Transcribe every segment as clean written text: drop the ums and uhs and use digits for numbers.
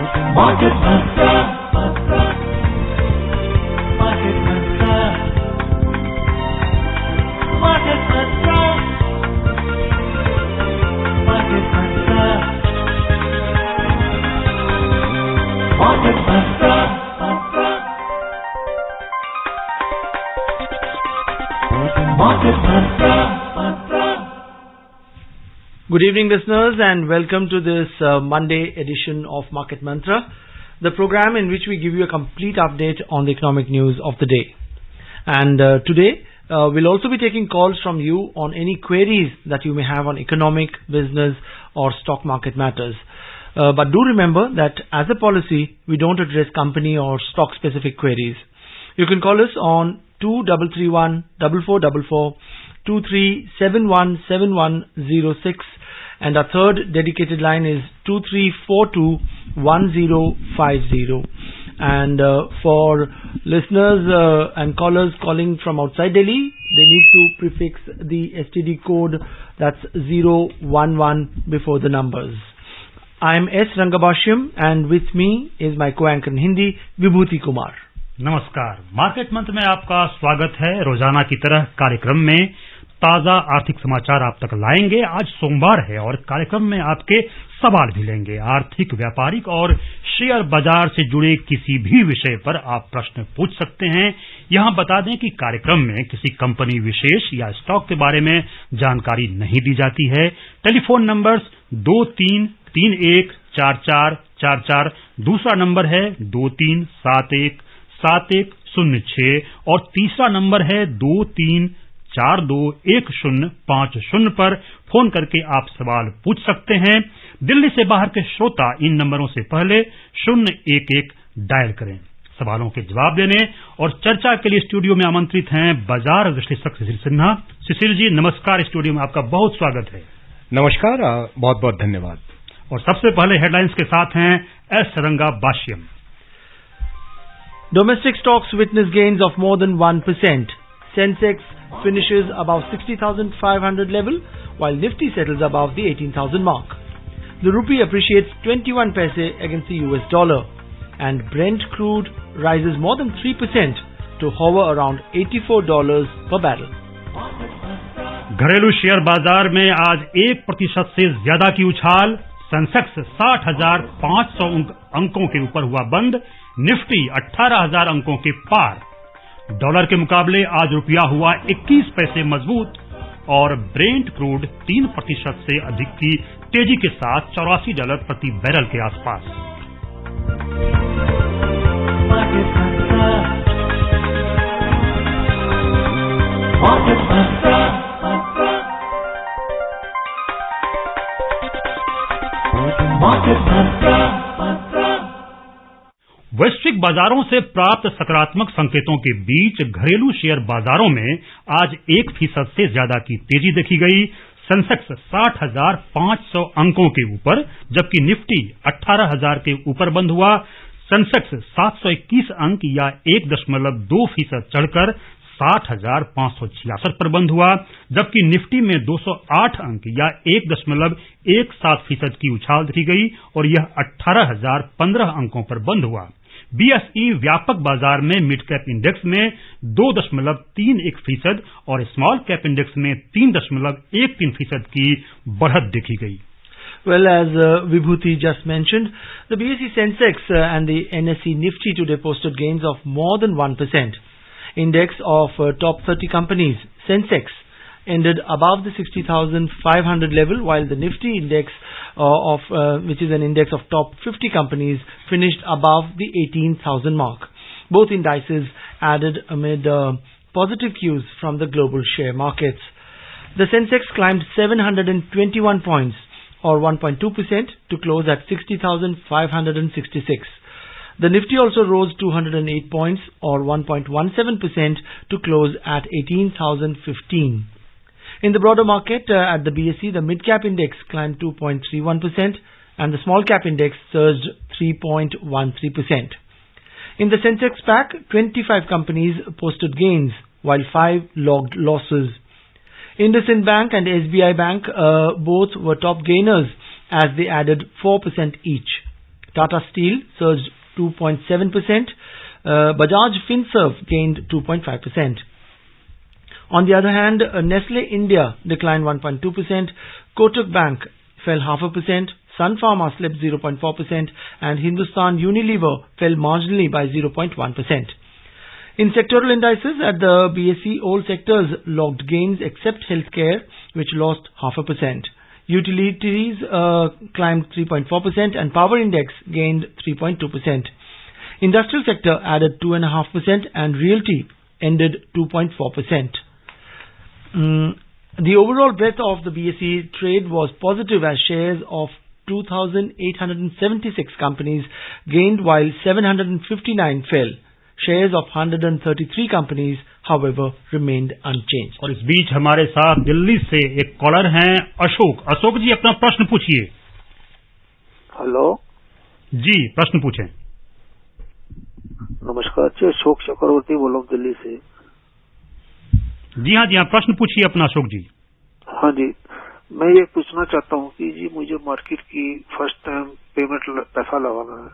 Market Mantra. Market Mantra. Market Mantra. Market Mantra. Market Mantra. Market Mantra. Good evening, listeners, and welcome to this Monday edition of Market Mantra, the program in which we give you a complete update on the economic news of the day. And today, we'll also be taking calls from you on any queries that you may have on economic, business, or stock market matters. But do remember that as a policy, we don't address company or stock-specific queries. You can call us on 2331 4444, 23717106, and our third dedicated line is 23421050. And for listeners and callers calling from outside Delhi, they need to prefix the STD code, that's 011 before the numbers. I'm S. Rangabashyam, and with me is my co-anchor in Hindi, Vibhuti Kumar. नमस्कार, market मंत्र में आपका स्वागत है। रोजाना की तरह कार्यक्रम में ताजा आर्थिक समाचार आप तक लाएंगे। आज सोमवार है और कार्यक्रम में आपके सवाल भी लेंगे। आर्थिक, व्यापारिक और शेयर बाजार से जुड़े किसी भी विषय पर आप प्रश्न पूछ सकते हैं। यहां बता दें कि कार्यक्रम में किसी कंपनी विशेष या स्टॉक के बारे में जानकारी नहीं दी जाती है। टेलीफोन नंबर्स 23314444, दूसरा नंबर है 23717106 और तीसरा नंबर है 23421050 पर फोन करके आप सवाल पूछ सकते हैं। दिल्ली से बाहर के श्रोता इन नंबरों से पहले 011 डायल करें। सवालों के जवाब देने और चर्चा के लिए स्टूडियो में आमंत्रित हैं बाजार विश्लेषक शिशिर सिन्हा। शिशिर जी नमस्कार, स्टूडियो में आपका बहुत स्वागत है। नमस्कार, बहुत बहुत धन्यवाद। और सबसे पहले हेडलाइंस के साथ हैं S रंगाबाश्यम। Domestic stocks witness gains of more than 1%. Sensex finishes above 60,500 level, while Nifty settles above the 18,000 mark. The rupee appreciates 21 paise against the US dollar, and Brent crude rises more than 3% to hover around $84 per barrel. घरेलू share बाजार में आज 1% से ज्यादा की उछाल। Sensex 60,500 अंकों के ऊपर हुआ बंद। निफ्टी 18,000 अंकों के पार। डॉलर के मुकाबले आज रुपया हुआ 21 पैसे मजबूत और ब्रेंट क्रूड 3% से अधिक की तेजी के साथ $84 प्रति बैरल के आसपास। वैश्विक बाजारों से प्राप्त सकारात्मक संकेतों के बीच घरेलू शेयर बाजारों में आज 1% से ज्यादा की तेजी देखी गई। सेंसेक्स 60,500 अंकों के ऊपर, जबकि निफ्टी 18,000 के ऊपर बंद हुआ। सेंसेक्स 721 अंक या 1.2% चढ़कर 60,566 पर बंद हुआ, जबकि निफ्टी में 208 अंक या 1.17% की उछाल देखी गई और यह 18,015 अंकों पर बंद हुआ। बीएसई व्यापक बाजार में मिड कैप इंडेक्स में 2.31% और स्मॉल कैप इंडेक्स में 3.13% की बढ़त देखी गई। Well, as Vibhuti just mentioned, the BSE Sensex and the NSE Nifty today posted gains of more than 1%. Index of top 30 companies, Sensex, ended above the 60,500 level, while the Nifty index which is an index of top 50 companies, finished above the 18,000 mark. Both indices added amid positive cues from the global share markets. The Sensex climbed 721 points or 1.2% to close at 60,566. The Nifty also rose 208 points or 1.17% to close at 18,015. In the broader market, at the BSE, the mid-cap index climbed 2.31% and the small-cap index surged 3.13%. In the Sensex pack, 25 companies posted gains, while 5 logged losses. IndusInd Bank and SBI Bank both were top gainers as they added 4% each. Tata Steel surged 2.7%. Bajaj Finserv gained 2.5%. On the other hand, Nestle India declined 1.2%, Kotak Bank fell 0.5%, Sun Pharma slipped 0.4%, and Hindustan Unilever fell marginally by 0.1%. In sectoral indices at the BSE, all sectors logged gains except healthcare, which lost 0.5%. Utilities climbed 3.4% and power index gained 3.2%. Industrial sector added 2.5% and realty ended 2.4%. The overall breadth of the BSE trade was positive as shares of 2,876 companies gained while 759 fell. Shares of 133 companies, however, remained unchanged. और इस बीच हमारे साथ दिल्ली से एक collar हैं अशोक। अशोक जी अपना प्रश्न पूछिए। हेलो जी, प्रश्न पूछें। नमस्कार जी, अशोक चक्रवर्ती बोल रहा हूँ दिल्ली से। जी हाँ, प्रश्न पूछिए अपना अशोक जी। हाँ जी, मैं ये पूछना चाहता हूँ कि जी मुझे मार्केट की फर्स्ट टाइम पेमेंट पैसा लगाना है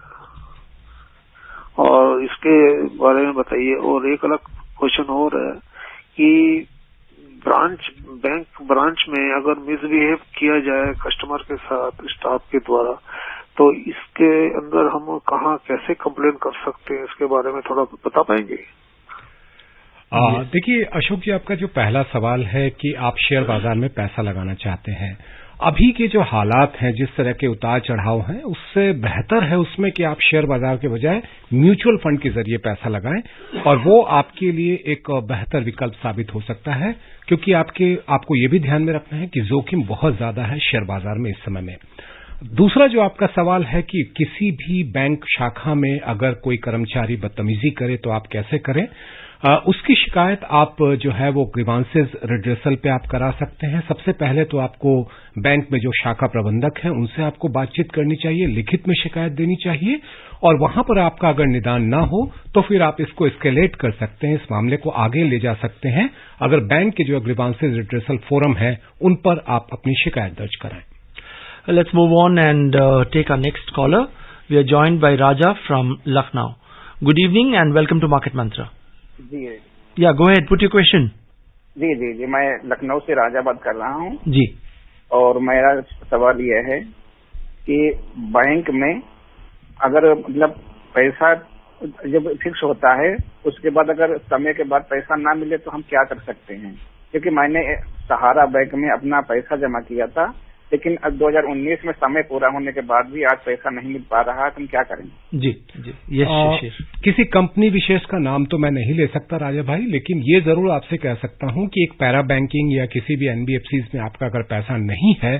और इसके बारे में बताइए। और एक अलग क्वेश्चन और है कि बैंक ब्रांच में अगर मिसबिहेव किया जाए कस्टमर के साथ स्टाफ के द्वारा, तो इसके अंदर हम कहाँ कैसे कंप्लेन कर सकते हैं, इसके बारे में थोड़ा बता पाएंगे? देखिए अशोक जी, आपका जो पहला सवाल है कि आप शेयर बाजार में पैसा लगाना चाहते हैं, अभी के जो हालात हैं, जिस तरह के उतार चढ़ाव हैं, उससे बेहतर है उसमें कि आप शेयर बाजार के बजाय म्यूचुअल फंड के जरिए पैसा लगाएं और वो आपके लिए एक बेहतर विकल्प साबित हो सकता है, क्योंकि आपको ये भी ध्यान में रखना है कि जोखिम बहुत ज्यादा है शेयर बाजार में इस समय में। दूसरा जो आपका सवाल है कि किसी भी बैंक शाखा में अगर कोई कर्मचारी बदतमीजी करे तो आप कैसे करें, उसकी शिकायत आप जो है वो ग्रीवांसेस रिड्रेसल पे आप करा सकते हैं। सबसे पहले तो आपको बैंक में जो शाखा प्रबंधक हैं उनसे आपको बातचीत करनी चाहिए, लिखित में शिकायत देनी चाहिए और वहां पर आपका अगर निदान ना हो तो फिर आप इसको एस्केलेट कर सकते हैं, इस मामले को आगे ले जा सकते हैं। अगर बैंक के जो ग्रीवांसेस रिड्रेसल फोरम है उन पर आप अपनी शिकायत दर्ज कराएं। Let's move on and take our next caller. We are joined by Raja from Lucknow. Good evening and welcome to Market Mantra. Ji Yeah, go ahead. Put your question. जी, मैं लखनऊ से राजा बात कर रहा हूँ जी। और मेरा सवाल यह है कि बैंक में अगर मतलब पैसा जब फिक्स होता है उसके बाद अगर समय के बाद पैसा ना मिले तो हम क्या कर सकते हैं? क्योंकि मैंने सहारा बैंक में अपना पैसा जमा किया था, लेकिन अब 2019 में समय पूरा होने के बाद भी आज पैसा नहीं मिल पा रहा है, तो हम क्या करें? जी यस। किसी कंपनी विशेष का नाम तो मैं नहीं ले सकता राजा भाई, लेकिन ये जरूर आपसे कह सकता हूं कि एक पैरा बैंकिंग या किसी भी एनबीएफसीज में आपका अगर पैसा नहीं है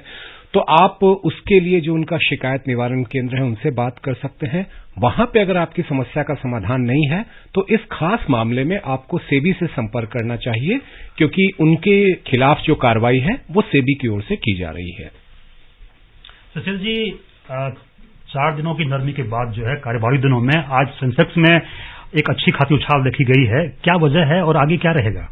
तो आप उसके लिए जो उनका शिकायत निवारण केंद्र है उनसे बात कर सकते हैं। वहां पे अगर आपकी समस्या का समाधान नहीं है तो इस खास मामले में आपको सेबी से संपर्क करना चाहिए, क्योंकि उनके खिलाफ जो कार्रवाई है वो सेबी की ओर से की जा रही है। सुशील जी, 4 दिनों की नरमी के बाद जो है कार्यवाही दिनों में आज सेंसेक्स में एक अच्छी खासी उछाल देखी गई है, क्या वजह है और आगे क्या रहेगा?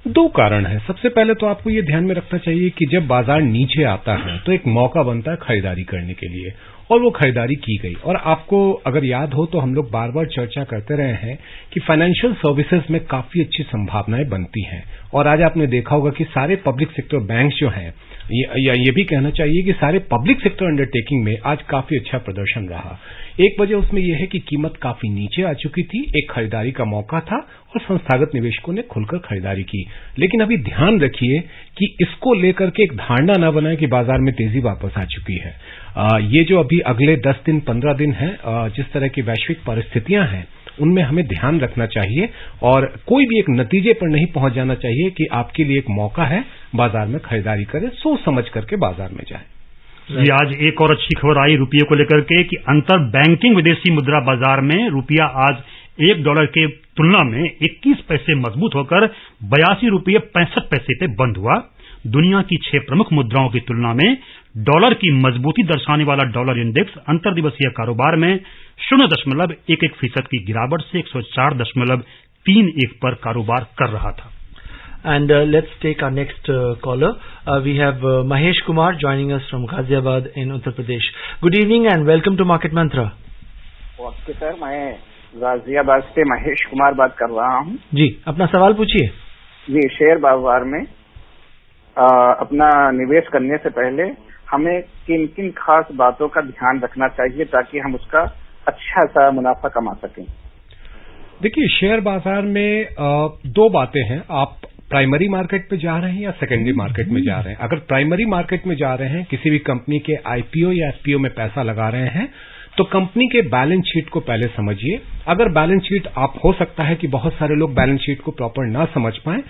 2 कारण है। सबसे पहले तो आपको ये ध्यान में रखना चाहिए कि जब बाजार नीचे आता है तो एक मौका बनता है खरीदारी करने के लिए, और वो खरीदारी की गई। और आपको अगर याद हो तो हम लोग बार बार चर्चा करते रहे हैं कि फाइनेंशियल सर्विसेज में काफी अच्छी संभावनाएं बनती हैं, और आज आपने देखा होगा कि सारे पब्लिक सेक्टर बैंक जो हैं, ये भी कहना चाहिए कि सारे पब्लिक सेक्टर अंडरटेकिंग में आज काफी अच्छा प्रदर्शन रहा। एक वजह उसमें यह है कि कीमत काफी नीचे आ चुकी थी, एक खरीदारी का मौका था और संस्थागत निवेशकों ने खुलकर खरीदारी की। लेकिन अभी ध्यान रखिए कि इसको लेकर के एक धारणा न बनाए कि बाजार में तेजी वापस आ चुकी है। ये जो अभी अगले 10 दिन 15 दिन है, जिस तरह की वैश्विक परिस्थितियां हैं उनमें हमें ध्यान रखना चाहिए और कोई भी एक नतीजे पर नहीं पहुंच जाना चाहिए कि आपके लिए एक मौका है बाजार में खरीदारी करें, सोच समझ करके बाजार में जाएं। जी, आज एक और अच्छी खबर आई रुपये को लेकर के कि अंतर बैंकिंग विदेशी मुद्रा बाजार में रुपया आज $1 के तुलना में 21 पैसे मजबूत होकर 82 रुपये 65 पैसे पे बंद हुआ। दुनिया की 6 प्रमुख मुद्राओं की तुलना में डॉलर की मजबूती दर्शाने वाला डॉलर इंडेक्स अंतर दिवसीय कारोबार में 0.11% की गिरावट से 104.31 पर कारोबार कर रहा था। And let's take our next caller. We have Mahesh Kumar joining us from Ghaziabad in Uttar Pradesh. Good evening and welcome to Market Mantra. Okay sir, मैं गाजियाबाद से महेश कुमार बात कर रहा हूँ। जी, अपना सवाल पूछिए। जी, शेयर बाजार में अपना निवेश करने से पहले हमें किन किन खास बातों का ध्यान रखना चाहिए ताकि हम उसका अच्छा सा मुनाफा कमा सकें? देखिए, शेयर बाजार में दो बातें हैं। आप प्राइमरी मार्केट में जा रहे हैं या सेकेंडरी मार्केट में जा रहे हैं। अगर प्राइमरी मार्केट में जा रहे हैं, किसी भी कंपनी के आईपीओ या एफपीओ में पैसा लगा रहे हैं, तो कंपनी के बैलेंस शीट को पहले समझिए। अगर बैलेंस शीट, आप हो सकता है कि बहुत सारे लोग बैलेंस शीट को प्रॉपर ना समझ पाएं,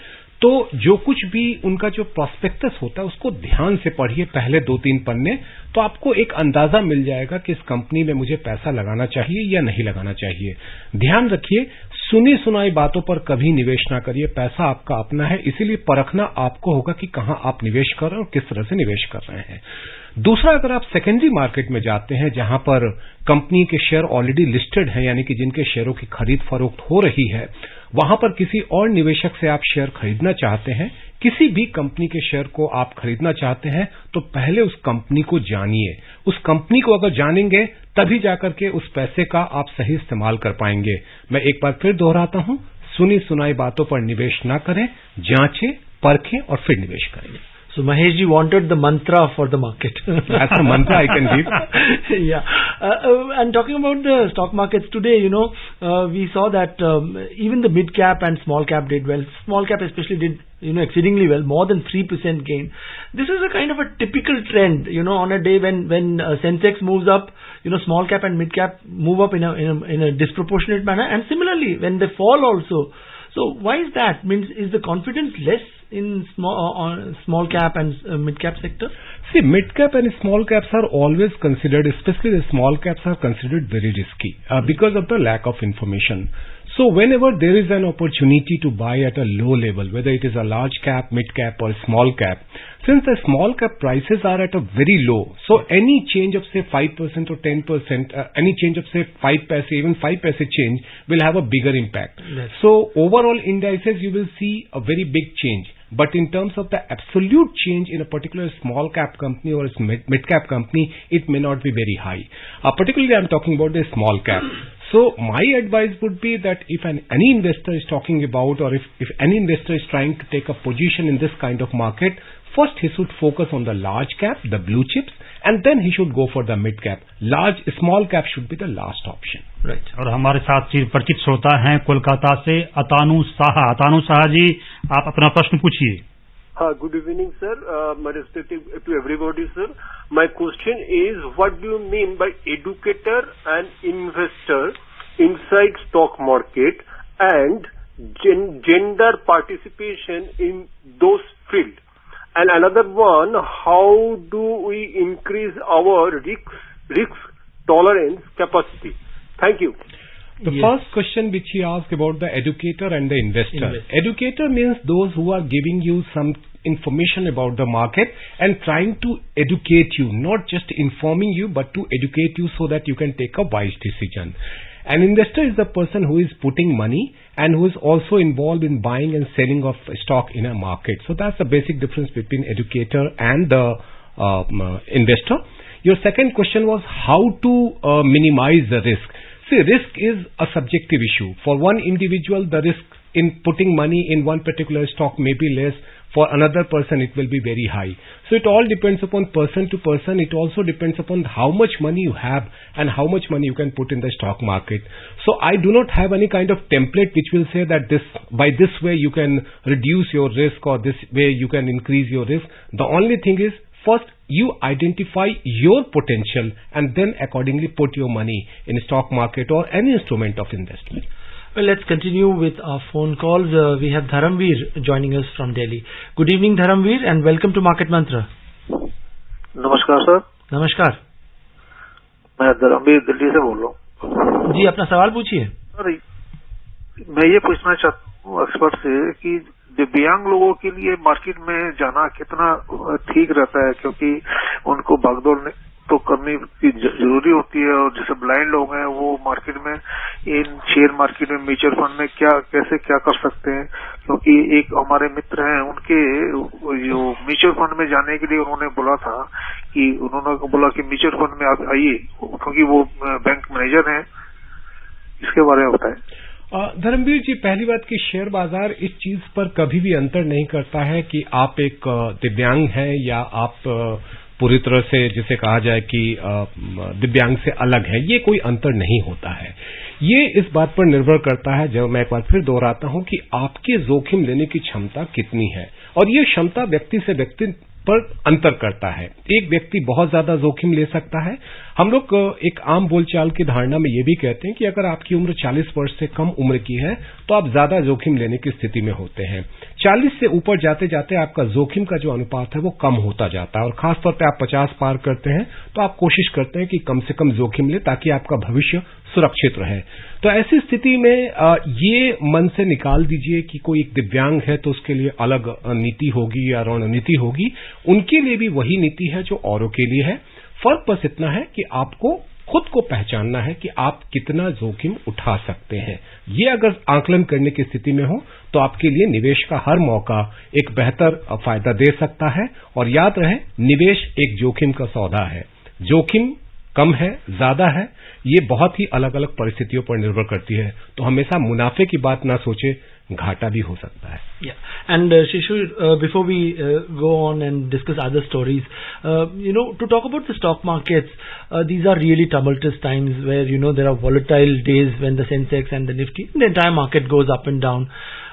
तो जो कुछ भी उनका जो प्रोस्पेक्टस होता है उसको ध्यान से पढ़िए, पहले 2-3 पन्ने, तो आपको एक अंदाजा मिल जाएगा कि इस कंपनी में मुझे पैसा लगाना चाहिए या नहीं लगाना चाहिए। ध्यान रखिए, सुनी सुनाई बातों पर कभी निवेश ना करिए। पैसा आपका अपना है, इसीलिए परखना आपको होगा कि कहां आप निवेश कर रहे हैं और किस तरह से निवेश कर रहे हैं। दूसरा, अगर आप सेकेंडरी मार्केट में जाते हैं जहां पर कंपनी के शेयर ऑलरेडी लिस्टेड हैं, यानी कि जिनके शेयरों की खरीद फरोख्त हो रही है, वहां पर किसी और निवेशक से आप शेयर खरीदना चाहते हैं, किसी भी कंपनी के शेयर को आप खरीदना चाहते हैं, तो पहले उस कंपनी को जानिए। उस कंपनी को अगर जानेंगे तभी जाकर के उस पैसे का आप सही इस्तेमाल कर पाएंगे। मैं एक बार फिर दोहराता हूं, सुनी सुनाई बातों पर निवेश ना करें, जांचें, परखें और फिर निवेश करें। So Mahesh ji wanted the mantra for the market. That's a mantra I can give. Yeah. And talking about the stock markets today, we saw that even the mid cap and small cap did well. Small cap especially did, exceedingly well, more than 3% gain. This is a kind of a typical trend, on a day when Sensex moves up, small cap and mid cap move up in a disproportionate manner, and similarly when they fall also. So why is that? Means, is the confidence less in small cap and mid cap sector? See, mid cap and small caps are always considered, especially the small caps are considered very risky because of the lack of information. So whenever there is an opportunity to buy at a low level, whether it is a large cap, mid cap or small cap, since the small cap prices are at a very low, so any change of say 5% or 10%, any change of say 5 paise, even 5 paise change will have a bigger impact. Yes. So overall indices you will see a very big change. But in terms of the absolute change in a particular small cap company or a mid cap company, it may not be very high. Particularly I'm talking about the small cap. So my advice would be that if any investor is talking about, or if any investor is trying to take a position in this kind of market, first he should focus on the large cap, the blue chips, and then he should go for the mid cap. Small cap should be the last option. Right. और हमारे साथ परिचित श्रोता हैं कोलकाता से अतानु साहा। अतानु साहा जी, आप अपना प्रश्न पूछिए। Good evening, sir. My respect to everybody, sir. My question is, what do you mean by educator and investor inside stock market and gender participation in those fields? And another one, how do we increase our risk tolerance capacity? Thank you. The first question which he asked about the educator and the investor. Educator means those who are giving you some information about the market and trying to educate you, not just informing you, but to educate you so that you can take a wise decision. An investor is the person who is putting money and who is also involved in buying and selling of stock in a market. So that's the basic difference between educator and the investor. Your second question was how to minimize the risk. See, risk is a subjective issue. For one individual, the risk in putting money in one particular stock may be less. For another person, it will be very high. So it all depends upon person to person. It also depends upon how much money you have and how much money you can put in the stock market. So I do not have any kind of template which will say that by this way you can reduce your risk or this way you can increase your risk. The only thing is, first you identify your potential and then accordingly put your money in stock market or any instrument of investment. Well, let's continue with our phone calls. We have Dharamveer joining us from Delhi. Good evening, Dharamveer, and welcome to Market Mantra. नमस्कार sir. नमस्कार मैं धर्मवीर दिल्ली से बोल रहा हूँ। जी, अपना सवाल पूछिए। सर, मैं ये पूछना चाहता हूँ एक्सपर्ट से कि दिव्यांग लोगों के लिए मार्केट में जाना कितना ठीक रहता है, क्योंकि उनको भागदौड़ तो करनी जरूरी होती है, और जैसे ब्लाइंड लोग हैं वो मार्केट में इन शेयर मार्केट में म्यूचुअल फंड में कैसे कर सकते हैं, क्योंकि एक हमारे मित्र हैं उनके जो म्यूचुअल फंड में जाने के लिए उन्होंने बोला कि म्यूचुअल फंड में आप आइए, क्योंकि वो बैंक मैनेजर हैं इसके बारे में बताएं। धर्मवीर जी, पहली बात कि शेयर बाजार इस चीज पर कभी भी अंतर नहीं करता है कि आप एक दिव्यांग हैं या आप पूरी तरह से जिसे कहा जाए कि दिव्यांग से अलग है। ये कोई अंतर नहीं होता है। ये इस बात पर निर्भर करता है, जब मैं एक बार फिर दोहराता हूं, कि आपके जोखिम लेने की क्षमता कितनी है, और ये क्षमता व्यक्ति से व्यक्ति पर अंतर करता है। एक व्यक्ति बहुत ज्यादा जोखिम ले सकता है। हम लोग एक आम बोलचाल की धारणा में ये भी कहते हैं कि अगर आपकी उम्र 40 वर्ष से कम उम्र की है तो आप ज्यादा जोखिम लेने की स्थिति में होते हैं। 40 से ऊपर जाते जाते आपका जोखिम का जो अनुपात है वो कम होता जाता है, और खासतौर पे आप 50 पार करते हैं तो आप कोशिश करते हैं कि कम से कम जोखिम ले ताकि आपका भविष्य सुरक्षित रहे। तो ऐसी स्थिति में ये मन से निकाल दीजिए कि कोई एक दिव्यांग है तो उसके लिए अलग नीति होगी या रणनीति होगी। उनके लिए भी वही नीति है जो औरों के लिए है। फर्क बस इतना है कि आपको खुद को पहचानना है कि आप कितना जोखिम उठा सकते हैं। ये अगर आकलन करने की स्थिति में हो तो आपके लिए निवेश का हर मौका एक बेहतर फायदा दे सकता है। और याद रहे, निवेश एक जोखिम का सौदा है। जोखिम कम है, ज्यादा है, ये बहुत ही अलग अलग परिस्थितियों पर निर्भर करती है। तो हमेशा मुनाफे की बात ना सोचे, घाटा भी हो सकता है। Yeah, and Shishir, before we go on and discuss other stories, to talk about the stock markets, these are really tumultuous times where there are volatile days when the Sensex and the Nifty, the entire market goes up and down.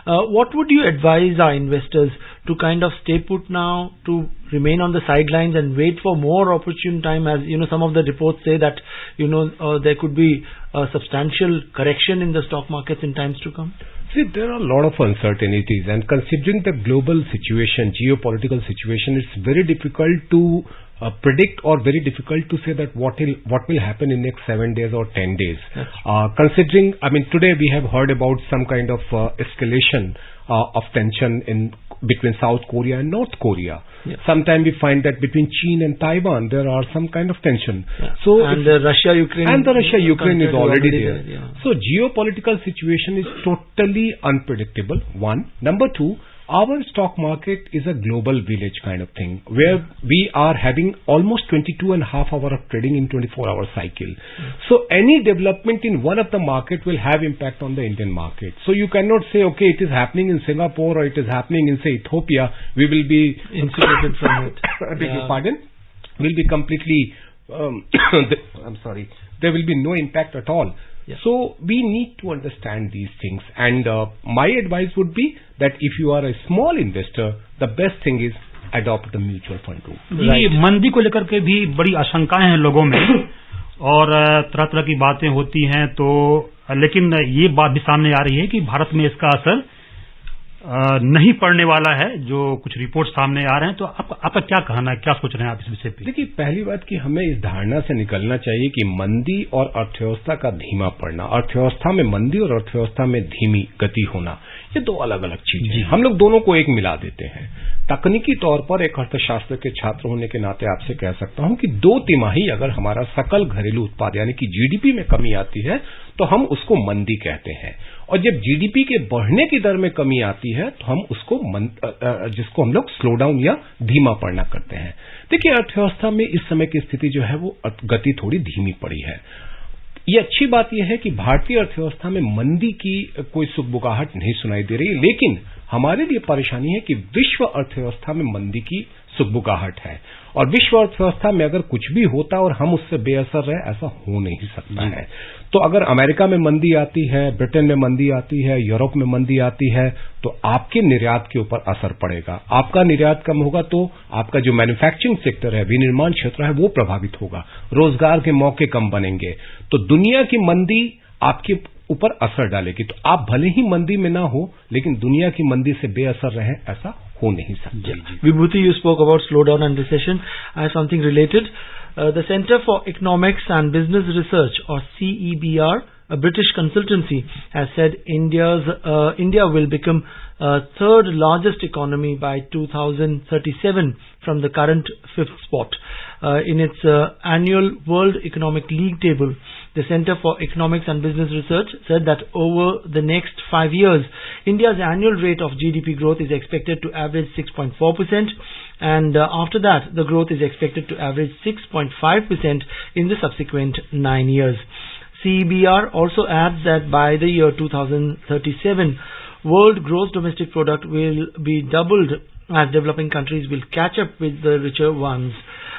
What would you advise our investors to kind of stay put now, to remain on the sidelines and wait for more opportune time? As some of the reports say that there could be a substantial correction in the stock markets in times to come. See, there are a lot of uncertainties, and considering the global situation, geopolitical situation, it's very difficult to predict, or very difficult to say that what will happen in next 7 days or 10 days. Considering, today we have heard about some kind of escalation of tension between South Korea and North Korea. Yeah. Sometimes we find that between China and Taiwan there are some kind of tension. Yeah. So the Russia-Ukraine is already there. Yeah. So geopolitical situation is totally unpredictable. One. Number two, our stock market is a global village kind of thing, where we are having almost 22.5 hours of trading in 24-hour cycle. So any development in one of the market will have impact on the Indian market. So you cannot say, okay, it is happening in Singapore or it is happening in, say, Ethiopia, we will be insulated from it. I beg your pardon? Will be completely, I'm sorry, there will be no impact at all. Yeah. So we need to understand these things, and my advice would be that if you are a small investor, the best thing is adopt the mutual fund route. जी, मंदी को लेकर के भी बड़ी आशंकाएं हैं लोगों में और तरह तरह की बातें होती हैं, तो लेकिन ये बात भी सामने आ रही है कि भारत में इसका असर नहीं पड़ने वाला है, जो कुछ रिपोर्ट सामने आ रहे हैं। तो आपका क्या कहना है, क्या सोच रहे हैं आप इस विषय पे? देखिए, पहली बात कि हमें इस धारणा से निकलना चाहिए कि मंदी और अर्थव्यवस्था का धीमा पड़ना, अर्थव्यवस्था में मंदी और अर्थव्यवस्था में धीमी गति होना, ये दो अलग अलग चीजें हैं। हम लोग दोनों को एक मिला देते हैं। तकनीकी तौर पर एक अर्थशास्त्र के छात्र होने के नाते आपसे कह सकता हूं कि 2 तिमाही अगर हमारा सकल घरेलू उत्पाद यानी कि जीडीपी में कमी आती है तो हम उसको मंदी कहते हैं, और जब जीडीपी के बढ़ने की दर में कमी आती है तो हम उसको जिसको हम लोग स्लो डाउन या धीमा पड़ना करते हैं। देखिए, अर्थव्यवस्था में इस समय की स्थिति जो है वो गति थोड़ी धीमी पड़ी है। ये अच्छी बात यह है कि भारतीय अर्थव्यवस्था में मंदी की कोई सुगबुगाहट नहीं सुनाई दे रही, लेकिन हमारे लिए परेशानी है कि विश्व अर्थव्यवस्था में मंदी की सुगबुगाहट है, और विश्व अर्थव्यवस्था में अगर कुछ भी होता और हम उससे बेअसर रहे, ऐसा हो नहीं सकता है। तो अगर अमेरिका में मंदी आती है, ब्रिटेन में मंदी आती है, यूरोप में मंदी आती है, तो आपके निर्यात के ऊपर असर पड़ेगा। आपका निर्यात कम होगा तो आपका जो मैन्युफैक्चरिंग सेक्टर है, विनिर्माण क्षेत्र है, वो प्रभावित होगा, रोजगार के मौके कम बनेंगे। तो दुनिया की मंदी आपके ऊपर असर डालेगी। तो आप भले ही मंदी में ना हो, लेकिन दुनिया की मंदी से बेअसर रहे, ऐसा हो नहीं सकता। Vibhuti, you spoke about slowdown and recession. I have something related. The Center for Economics and Business Research, or CEBR, a British consultancy, has said India will become third largest economy by 2037 from the current 5th spot. In its annual World Economic League table, the Center for Economics and Business Research said that over the next 5 years, India's annual rate of GDP growth is expected to average 6.4%, and after that, the growth is expected to average 6.5% in the subsequent 9 years. CBR also adds that by the year 2037, world gross domestic product will be doubled as developing countries will catch up with the richer ones.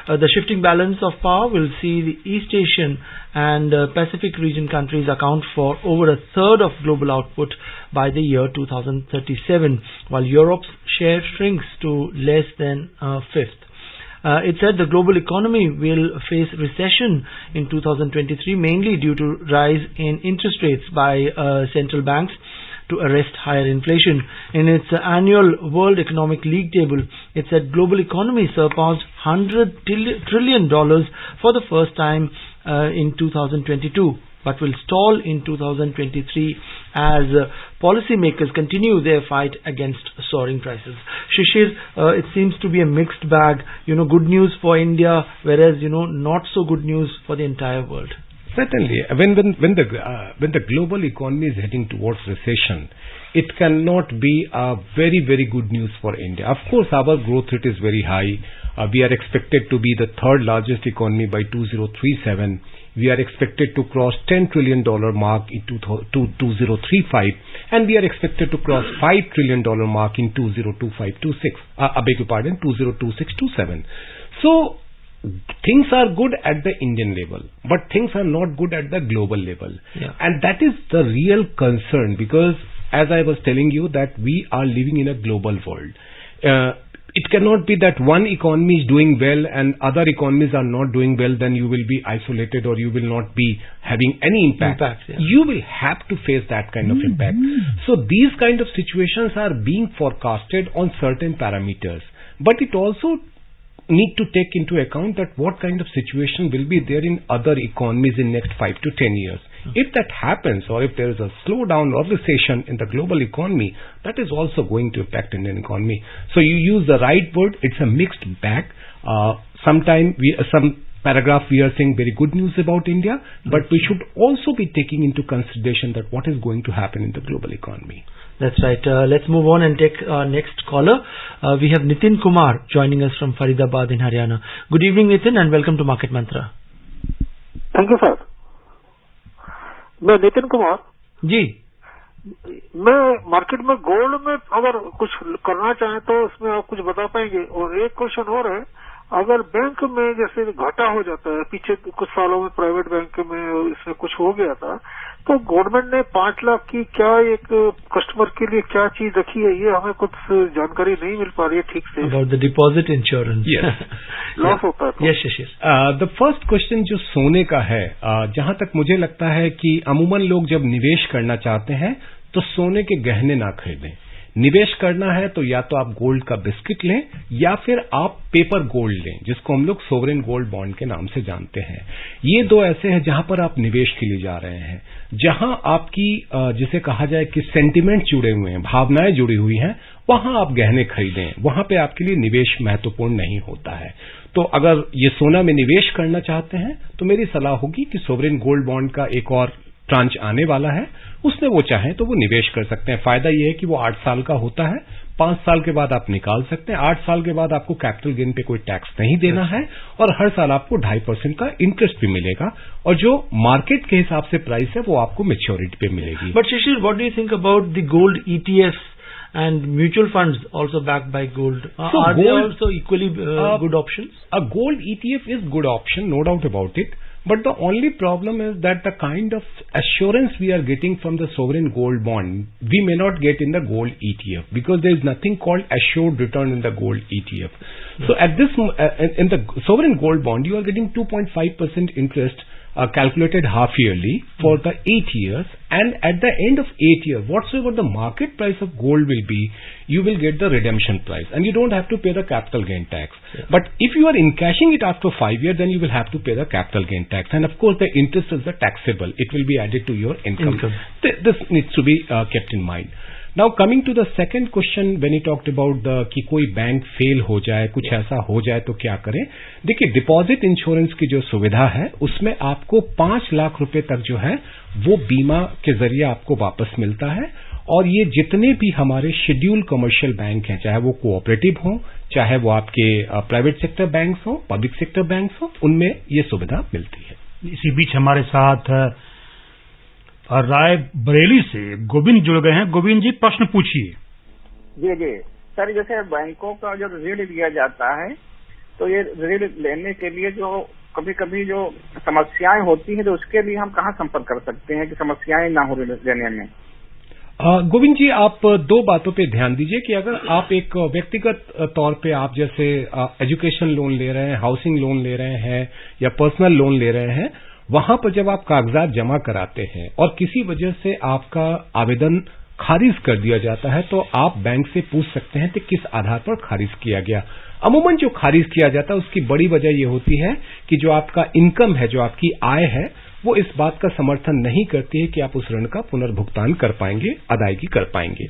The shifting balance of power will see the East Asian and Pacific region countries account for over a third of global output by the year 2037, while Europe's share shrinks to less than a fifth. It said the global economy will face recession in 2023, mainly due to rise in interest rates by central banks to arrest higher inflation. In its annual World Economic League table, it said global economy surpassed $100 trillion for the first time in 2022, but will stall in 2023 as policymakers continue their fight against soaring prices. Shishir, it seems to be a mixed bag. Good news for India, whereas not so good news for the entire world. Certainly, when the global economy is heading towards recession, it cannot be a very, very good news for India. Of course, our growth rate is very high. We are expected to be the third largest economy by 2037. We are expected to cross $10 trillion mark in 2035, and we are expected to cross $5 trillion mark in 2026-27. So, things are good at the Indian level, but things are not good at the global level. Yeah. And that is the real concern, because as I was telling you that we are living in a global world. It cannot be that one economy is doing well and other economies are not doing well, then you will be isolated or you will not be having any impact. Yeah. You will have to face that kind of impact. So these kind of situations are being forecasted on certain parameters. But it also need to take into account that what kind of situation will be there in other economies in next 5 to 10 years. If that happens, or if there is a slowdown or recession in the global economy, that is also going to impact Indian economy. So you use the right word, it's a mixed bag. Some paragraph we are saying very good news about India, but we should also be taking into consideration that what is going to happen in the global economy. That's right. Let's move on and take our next caller. We have Nitin Kumar joining us from Faridabad in Haryana. Good evening, Nitin, and welcome to Market Mantra. Thank you sir. मैं नितिन कुमार जी. मैं market में gold में अगर कुछ करना चाहें तो उसमें आप कुछ बता पाएंगे. और एक क्वेश्चन और है, अगर बैंक में जैसे घाटा हो जाता है, पीछे कुछ सालों में प्राइवेट बैंक में इसमें कुछ हो गया था, तो गवर्नमेंट ने 5 लाख की क्या एक कस्टमर के लिए क्या चीज रखी है, ये हमें कुछ जानकारी नहीं मिल पा रही है ठीक से. About the deposit insurance. Yes. Loss होता है. Yes, Shishir. The first question जो सोने का है, जहां तक मुझे लगता है कि अमूमन लोग जब निवेश करना चाहते हैं तो सोने के गहने ना खरीदें. निवेश करना है तो या तो आप गोल्ड का बिस्किट लें या फिर आप पेपर गोल्ड लें, जिसको हम लोग सोवरेन गोल्ड बॉन्ड के नाम से जानते हैं. ये दो ऐसे हैं जहां पर आप निवेश के लिए जा रहे हैं, जहां आपकी जिसे कहा जाए कि सेंटिमेंट जुड़े हुए हैं, भावनाएं जुड़ी हुई हैं, वहां आप गहने खरीदें. वहां पे आपके लिए निवेश महत्वपूर्ण नहीं होता है. तो अगर ये सोना में निवेश करना चाहते हैं तो मेरी सलाह होगी कि सोवरेन गोल्ड बॉन्ड का एक और ट्रांच आने वाला है, उसमें वो चाहें तो वो निवेश कर सकते हैं. फायदा ये है कि वो 8 साल का होता है, 5 साल के बाद आप निकाल सकते हैं. 8 साल के बाद आपको कैपिटल गेन पे कोई टैक्स नहीं देना है और हर साल आपको 2.5% का इंटरेस्ट भी मिलेगा, और जो मार्केट के हिसाब से प्राइस है वो आपको मैच्योरिटी पे मिलेगी. But Shishir, what do you think about the gold ETFs and mutual funds also backed by gold? Are they also equally good options? A gold ETF is good option, no doubt about it. But the only problem is that the kind of assurance we are getting from the sovereign gold bond, we may not get in the gold ETF, because there is nothing called assured return in the gold ETF. So at this, in the sovereign gold bond, you are getting 2.5% interest calculated half yearly for the 8 years, and at the end of 8 years, whatsoever the market price of gold will be, you will get the redemption price, and you don't have to pay the capital gain tax. But if you are encashing it after 5 years, then you will have to pay the capital gain tax, and of course the interest is the taxable. It will be added to your income. This needs to be kept in mind. Now coming to the second question, when he talked about the कि कोई bank fail हो जाए, कुछ ऐसा हो जाए तो क्या करें. देखिए, डिपॉजिट इंश्योरेंस की जो सुविधा है उसमें आपको 5 लाख रुपए तक जो है वो बीमा के जरिए आपको वापस मिलता है, और ये जितने भी हमारे शेड्यूल कमर्शियल बैंक हैं, चाहे वो कोऑपरेटिव हो, चाहे वो आपके प्राइवेट सेक्टर बैंक्स हो, पब्लिक सेक्टर बैंक्स हो, उनमें ये सुविधा मिलती है. इसी बीच हमारे साथ और रायबरेली से गोविंद जुड़ गए हैं। गोविंद जी, प्रश्न पूछिए। जी जी सर, जैसे बैंकों का जो ऋण लिया जाता है तो ये ऋण लेने के लिए जो कभी कभी जो समस्याएं होती हैं तो उसके लिए हम कहाँ संपर्क कर सकते हैं कि समस्याएं ना हो ऋण लेने में? गोविंद जी, आप दो बातों पे ध्यान दीजिए कि अगर आप एक व्यक्तिगत तौर पे आप जैसे एजुकेशन लोन ले रहे हैं, हाउसिंग लोन ले रहे हैं या पर्सनल लोन ले रहे हैं, वहां पर जब आप कागजात जमा कराते हैं और किसी वजह से आपका आवेदन खारिज कर दिया जाता है तो आप बैंक से पूछ सकते हैं कि किस आधार पर खारिज किया गया। अमूमन जो खारिज किया जाता है उसकी बड़ी वजह यह होती है कि जो आपका इनकम है, जो आपकी आय है, वो इस बात का समर्थन नहीं करती है कि आप उस ऋण का पुनर्भुगतान कर पाएंगे, अदायगी कर पाएंगे।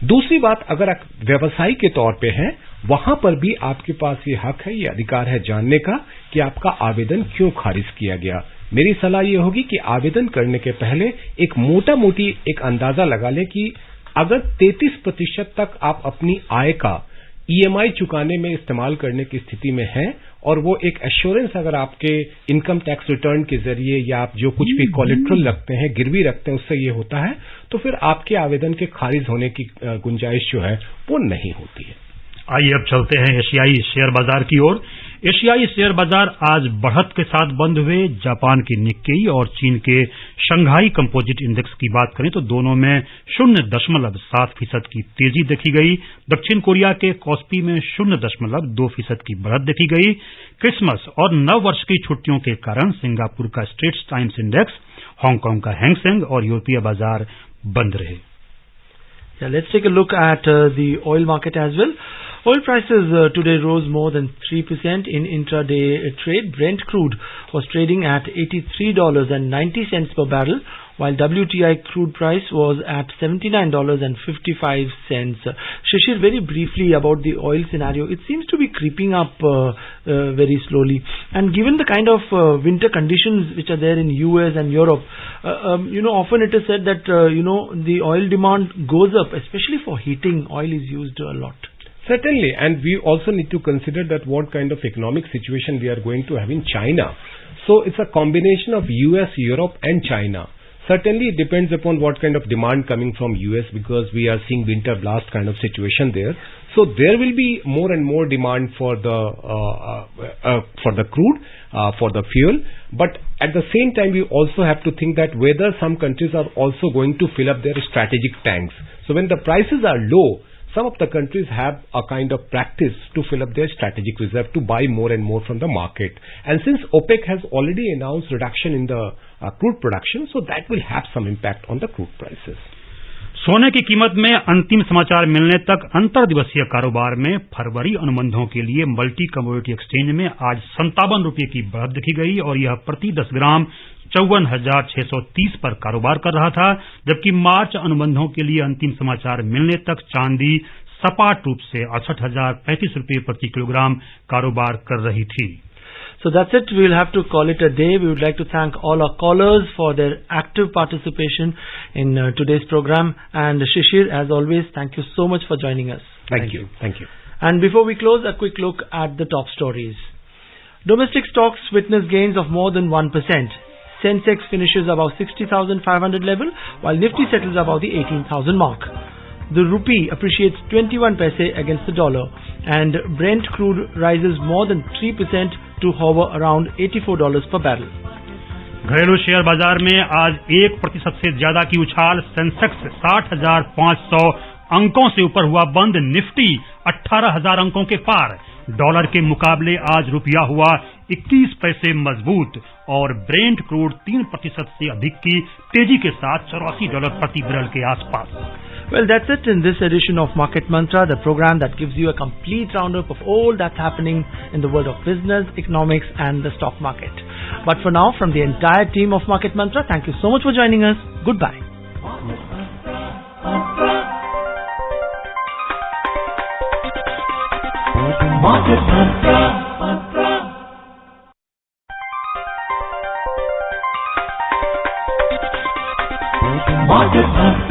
दूसरी बात, अगर आप व्यवसायी के तौर पे हैं, वहां पर भी आपके पास ये हक है, ये अधिकार है जानने का कि आपका आवेदन क्यों खारिज किया गया। मेरी सलाह ये होगी कि आवेदन करने के पहले एक मोटा मोटी एक अंदाजा लगा लें कि अगर 33% तक आप अपनी आय का ईएमआई चुकाने में इस्तेमाल करने की स्थिति में हैं और वो एक एश्योरेंस अगर आपके इनकम टैक्स रिटर्न के जरिए या आप जो कुछ भी कोलेट्रल रखते हैं, गिरवी रखते हैं, उससे ये होता है, तो फिर आपके आवेदन के खारिज होने की गुंजाइश जो है वो नहीं होती है। आइए अब चलते हैं एशियाई शेयर बाजार की ओर। एशियाई शेयर बाजार आज बढ़त के साथ बंद हुए। जापान की निक्केई और चीन के शंघाई कंपोजिट इंडेक्स की बात करें तो दोनों में 0.7% की तेजी देखी गई। दक्षिण कोरिया के कॉस्पी में 0.2% की बढ़त देखी गई। क्रिसमस और नव वर्ष की छुट्टियों के कारण सिंगापुर का स्ट्रेट्स टाइम्स इंडेक्स, हांगकांग का हैंग सेंग और यूरोपीय बाजार बंद रहे। Let's take a look at the oil market as well. Oil prices today rose more than 3% in intraday trade. Brent crude was trading at $83.90 per barrel, while WTI crude price was at $79.55. Shishir, very briefly about the oil scenario. It seems to be creeping up very slowly. And given the kind of winter conditions which are there in US and Europe, often it is said that, the oil demand goes up, especially for heating. Oil is used a lot. Certainly, and we also need to consider that what kind of economic situation we are going to have in China. So it's a combination of US, Europe and China. Certainly it depends upon what kind of demand coming from US because we are seeing winter blast kind of situation there. So there will be more and more demand for the crude, for the fuel. But at the same time, we also have to think that whether some countries are also going to fill up their strategic tanks. So when the prices are low, some of the countries have a kind of practice to fill up their strategic reserve to buy more and more from the market. And since OPEC has already announced reduction in the crude production, so that will have some impact on the crude prices. सोने की कीमत में अंतिम समाचार मिलने तक अंतर दिवसीय कारोबार में फरवरी अनुबंधों के लिए मल्टी कमोडिटी एक्सचेंज में आज 57 रुपये की बढ़त देखी गई और यह प्रति 10 ग्राम 54,630 पर कारोबार कर रहा था, जबकि मार्च अनुबंधों के लिए अंतिम समाचार मिलने तक चांदी सपाट रूप से 68,035 रुपये प्रति किलोग्राम कारोबार कर रही थी। So that's it. We'll have to call it a day. We would like to thank all our callers for their active participation in today's program. And Shishir, as always, thank you so much for joining us. Thank you. Thank you. And before we close, a quick look at the top stories. Domestic stocks witness gains of more than 1%. Sensex finishes above 60,500 level, while Nifty settles above the 18,000 mark. The rupee appreciates 21 paise against the dollar, and Brent crude rises more than 3% to hover around $84 per barrel. घरेलू share बाजार में आज 1% से ज्यादा की उछाल। Sensex 60,500 अंकों से ऊपर हुआ बंद। निफ्टी 18,000 अंकों के पार। डॉलर के मुकाबले आज रुपया हुआ 21 पैसे मजबूत और ब्रेंट क्रूड 3% से अधिक की तेजी के साथ $84 प्रति बैरल के आसपास। Well, that's it in this edition of Market Mantra, the program that gives you a complete roundup of all that's happening in the world of business, economics and the stock market. But for now, from the entire team of Market Mantra, thank you so much for joining us. Goodbye. Market Mantra. Market Mantra.